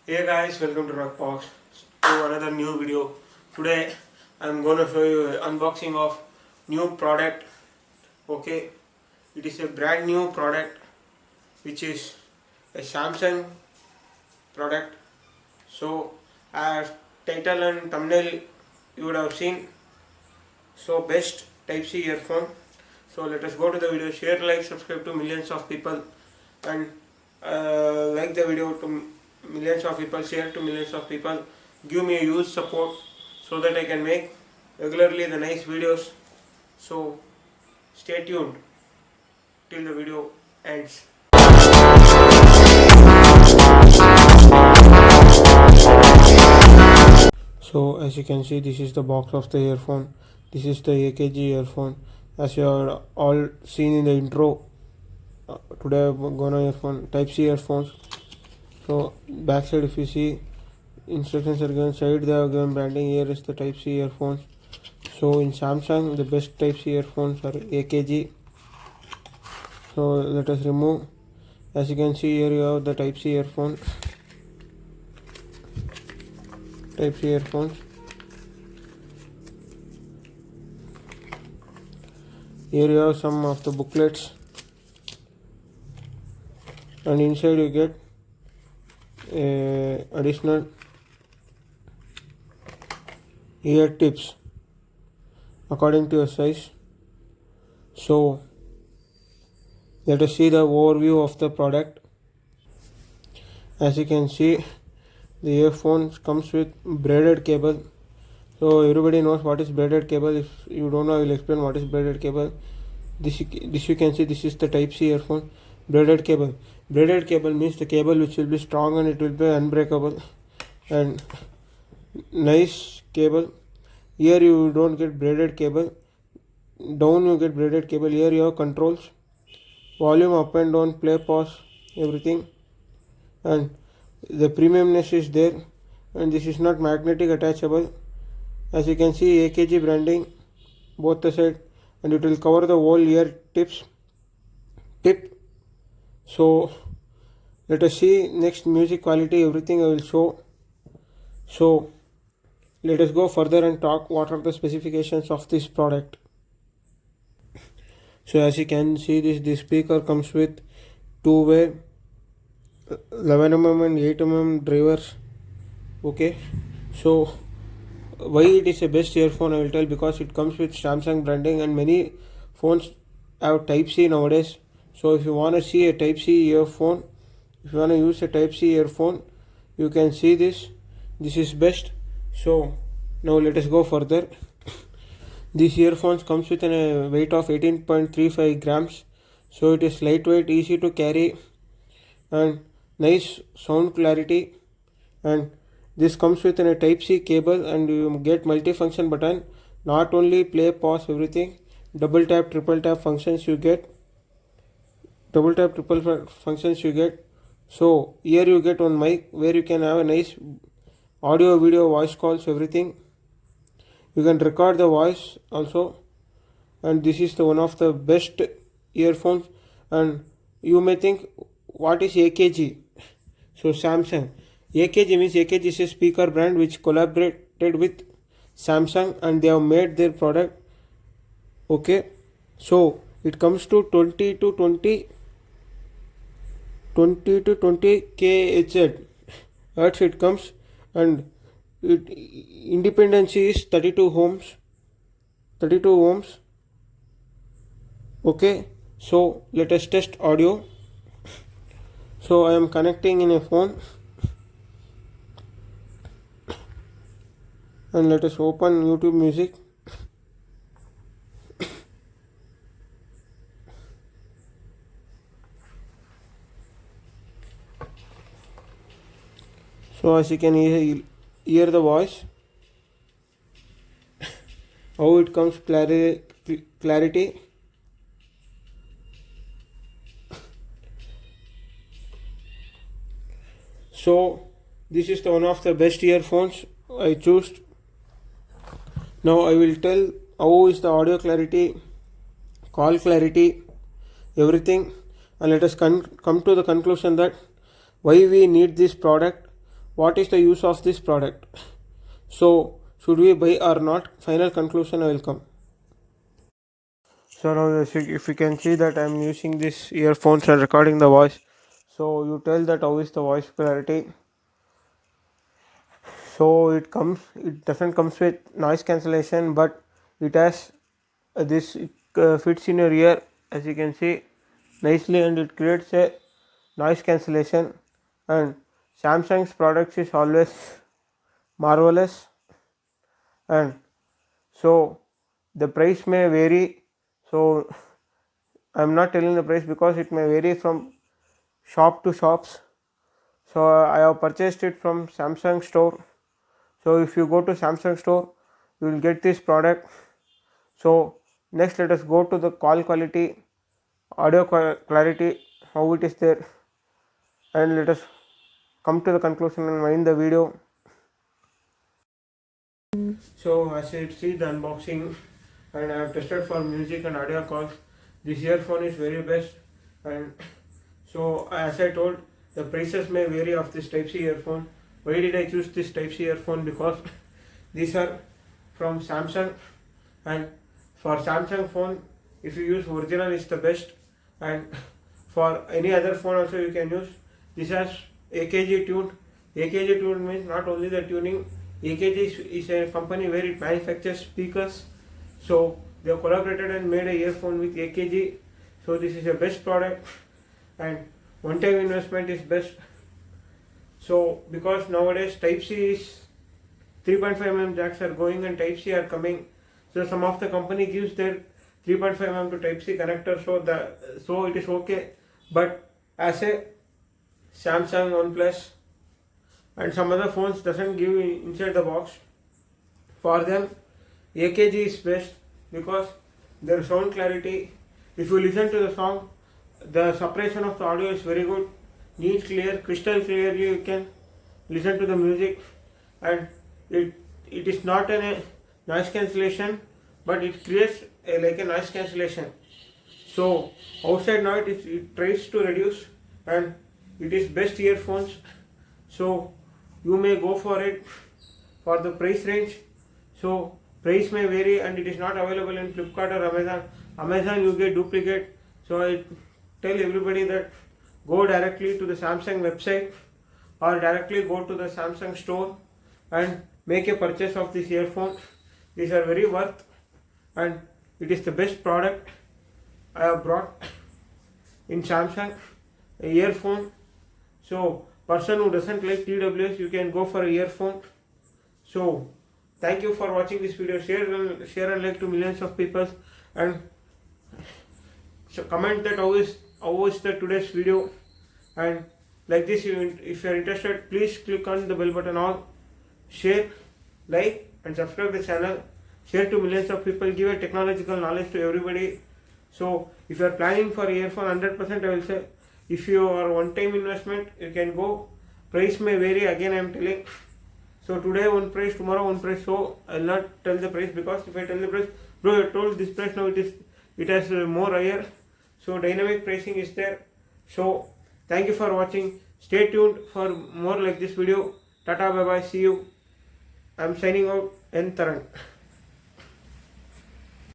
Hey guys, welcome to Rockbox to another new video. Today I'm going to show you unboxing of new product. Okay, it is a brand new product which is a Samsung product. So as title and thumbnail you would have seen. So best Type C earphone. So let us go to the video. Share, like, subscribe to millions of people, and like the video to millions of people, share to millions of people. Give me a huge support so that I can make regularly the nice videos. So stay tuned till the video ends. So as you can see, this is the box of the earphone. This is the AKG earphone. As you are all seen in the intro, today I'm gonna earphone Type C earphones. So back side, if you see, instructions are given. Side they have given branding. Here is the Type C earphones. So in Samsung, the best Type C earphones are AKG. So let us remove. As you can see, here you have the Type C earphone. Type C earphones. Here you have some of the booklets, and inside you get additional ear tips according to your size. So let us see the overview of the product. As you can see, the earphones comes with braided cable. So everybody knows what is braided cable. If you don't know, I will explain what is braided cable. This you can see, this is the Type C earphone. Braided cable. Braided cable means the cable which will be strong and it will be unbreakable and nice cable. Here you don't get braided cable. Down you get braided cable. Here you have controls, volume up and down, play, pause, everything, and the premiumness is there. And this is not magnetic attachable. As you can see, AKG branding both the side, and it will cover the whole ear tip. So let us see next music quality, everything I will show. So let us go further and talk what are the specifications of this product. So as you can see, this speaker comes with two-way 11mm and 8mm drivers. Okay, so why it is a best earphone, I will tell, because it comes with Samsung branding and many phones have Type C nowadays. So if you want to see a Type C earphone, if you want to use a Type C earphone, you can see this is best. So now let us go further. These earphones comes with a weight of 18.35 grams. So it is lightweight, easy to carry, and nice sound clarity. And this comes with a Type C cable, and you get multi-function button. Not only play, pause, everything. Double tap, triple tap functions you get. So here you get one mic where you can have a nice audio, video, voice calls, everything. You can record the voice also. And this is the one of the best earphones. And you may think, what is AKG? So Samsung. AKG means AKG is a speaker brand which collaborated with Samsung, and they have made their product. Okay, so it comes to 20 to 20 kHz. Hertz it comes, and independency is 32 ohms. Okay, so let us test audio. So I am connecting in a phone, and let us open YouTube Music. So as you can hear the voice, how it comes clarity. So this is the one of the best earphones I choose. Now I will tell how is the audio clarity, call clarity, everything, and let us come to the conclusion that why we need this product, what is the use of this product. So should we buy or not? Final conclusion will come. So now if you can see that I am using this earphones and recording the voice. So you tell that how is the voice clarity. So it doesn't comes with noise cancellation, but it has this fits in your ear, as you can see nicely, and it creates a noise cancellation. And Samsung's products is always marvelous. And so the price may vary, so I'm not telling the price because it may vary from shop to shops. So I have purchased it from Samsung store. So if you go to Samsung store, you will get this product. So next let us go to the call quality, audio clarity, how it is there, and let us come to the conclusion and wind the video. So as you see the unboxing, and I have tested for music and audio calls. This earphone is very best. And so as I told, the prices may vary of this type C earphone. Why did I choose this type C earphone? Because these are from Samsung, and for Samsung phone, if you use original is the best, and for any other phone also you can use. This has AKG tuned. AKG tuned means not only the tuning. AKG is a company where it manufactures speakers. So they have collaborated and made a earphone with AKG. So this is a best product, and one-time investment is best. So because nowadays Type C is 3.5mm jacks are going and Type C are coming. So some of the company gives their 3.5mm to Type C connector, so it is okay. But as a Samsung, OnePlus and some other phones doesn't give inside the box, for them AKG is best because their sound clarity, if you listen to the song, the separation of the audio is very good, neat, clear, crystal clearly you can listen to the music. And it is not a noise cancellation, but it creates like a noise cancellation. So outside noise it tries to reduce, and it is best earphones. So you may go for it. For the price range, so price may vary, and it is not available in Flipkart or Amazon. Amazon you get duplicate. So I tell everybody that go directly to the Samsung website or directly go to the Samsung store and make a purchase of this earphone. These are very worth, and it is the best product I have brought in Samsung, a earphone. So person who doesn't like TWS, you can go for a earphone. So thank you for watching this video. Share and like to millions of people, and so comment that how is the today's video. And like this, if you are interested, please click on the bell button on, share, like and subscribe the channel. Share to millions of people, give a technological knowledge to everybody. So if you are planning for earphone, 100% I will say, if you are one time investment, you can go. Price may vary, again I am telling. So today one price, tomorrow one price. So I will not tell the price, because if I tell the price, bro, you told this price, now it has more higher. So dynamic pricing is there. So thank you for watching. Stay tuned for more like this video. Tata, bye bye, see you. I am signing out. N Taran.